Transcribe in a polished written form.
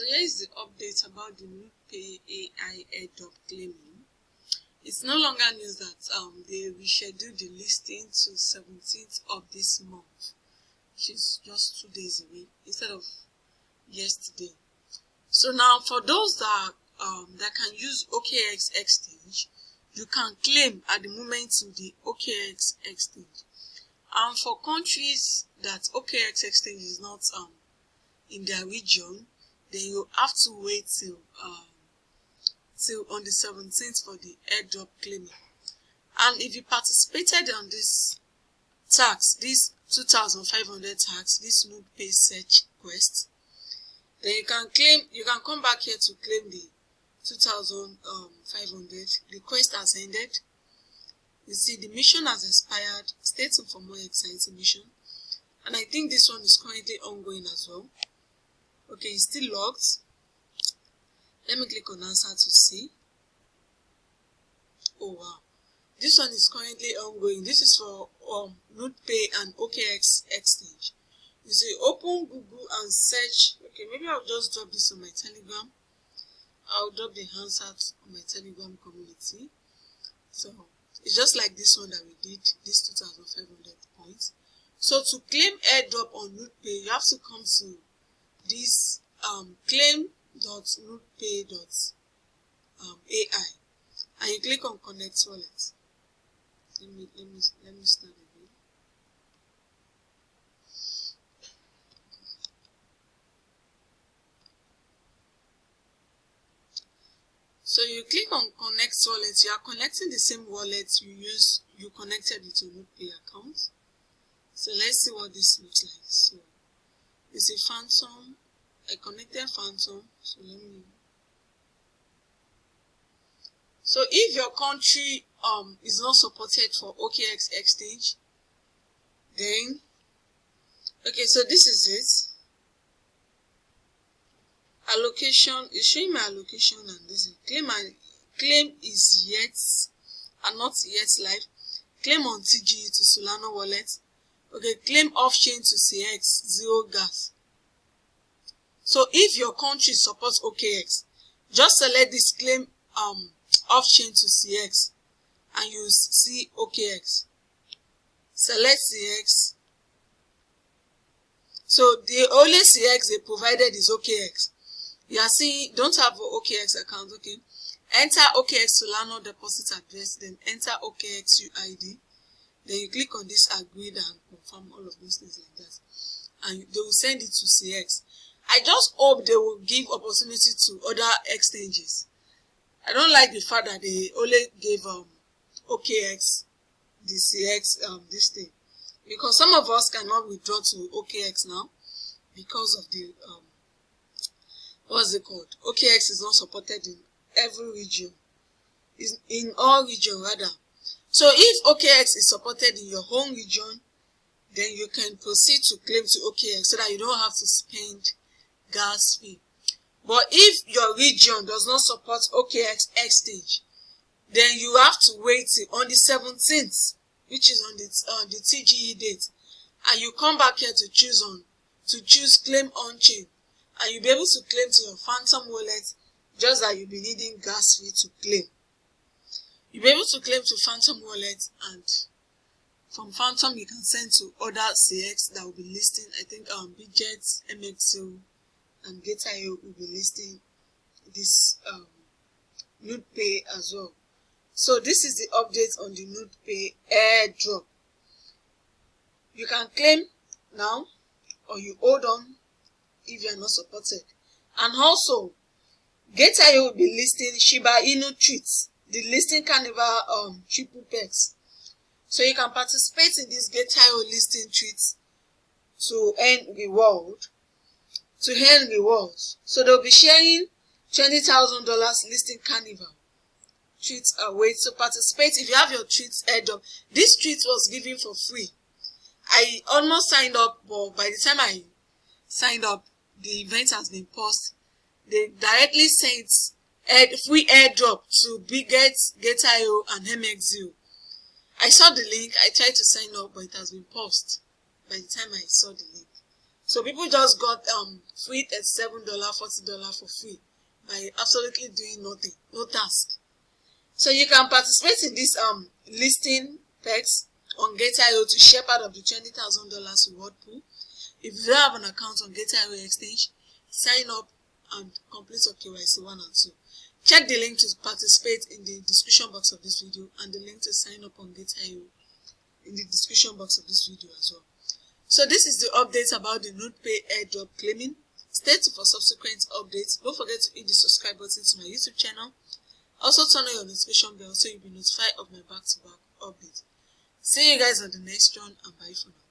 here is the update about the Nodepay AI airdrop claiming. It's no longer news that they rescheduled the listing to 17th of this month, which is just 2 days away instead of yesterday. So now for those that can use OKX exchange, you can claim at the moment to the OKX exchange. And for countries that OKX exchange is not in their region, then you have to wait till on the 17th for the airdrop claiming. And if you participated on this tax, this 2,500 tax, this Nodepay search quest, then you can come back here to claim the 2,500. The quest has ended. You see, the mission has expired. Stay tuned for more exciting mission. And I think this one is currently ongoing as well. Okay, it's still logged. Let me click on answer to see. Oh wow, this one is currently ongoing. This is for Nodepay and OKX exchange. You say open Google and search. Okay, maybe I'll just drop this on my Telegram. I'll drop the answer on my Telegram community. So it's just like this one that we did, this 2,500 points. So to claim airdrop on Nodepay, you have to come to this claim.nodepay.ai and you click on connect wallet. Let me start again. So you click on connect wallet. You are connecting the same wallet you connected it to Nodepay account. So let's see what this looks like. So it's a phantom. I connected phantom. So if your country is not supported for OKX exchange, then okay, so this is it. Allocation is showing my allocation, and this is claim is yet and not yet live. Claim on TGE to Solana wallet. Okay, claim off chain to CX 0 gas. So if your country supports OKX, just select this claim off chain to CX and you see OKX. Select CX. So the only CX they provided is OKX. You are seeing don't have an OKX account, okay? Enter OKX Solana deposit address, then enter OKX UID. Then you click on this agreed and confirm, all of those things like that. And they will send it to CX. I just hope they will give opportunity to other exchanges. I don't like the fact that they only gave OKX, the CX, this thing. Because some of us cannot withdraw to OKX now because of the, what's it called? OKX is not supported in every region. It's in all regions rather. So if OKX is supported in your home region, then you can proceed to claim to OKX so that you don't have to spend gas fee. But if your region does not support OKX exchange, then you have to wait on the 17th, which is on the TGE date, and you come back here to choose claim on chain, and you'll be able to claim to your phantom wallet, just that you'll be needing gas fee to claim. You'll be able to claim to phantom wallet, and from phantom you can send to other CX that will be listing. I think Bidget, MXO, and Get.io will be listing this Nodepay as well. So this is the update on the Nodepay airdrop. You can claim now, or you hold on if you are not supported. And also, Get.io will be listing Shiba Inu tweets, the listing Carnival triple pegs. So you can participate in this Get.io listing tweets to earn rewards. So they'll be sharing $20,000 listing Carnival tweets away. So participate if you have your tweets airdrop. This tweet was given for free. I almost signed up, but by the time I signed up, the event has been paused. They directly sent free airdrop to Bidget, Get.io, and MXO. I saw the link. I tried to sign up, but it has been paused by the time I saw the link. So people just got free $37, $40 for free by absolutely doing nothing, no task. So you can participate in this listing perks on Get.io to share part of the $20,000 reward pool. If you don't have an account on Get.io Exchange, sign up and complete your KYC 1 and 2. Check the link to participate in the description box of this video, and the link to sign up on Get.io in the description box of this video as well. So this is the update about the Nodepay Airdrop claiming. Stay tuned for subsequent updates. Don't forget to hit the subscribe button to my YouTube channel. Also turn on your notification bell so you'll be notified of my back-to-back update. See you guys on the next one, and bye for now.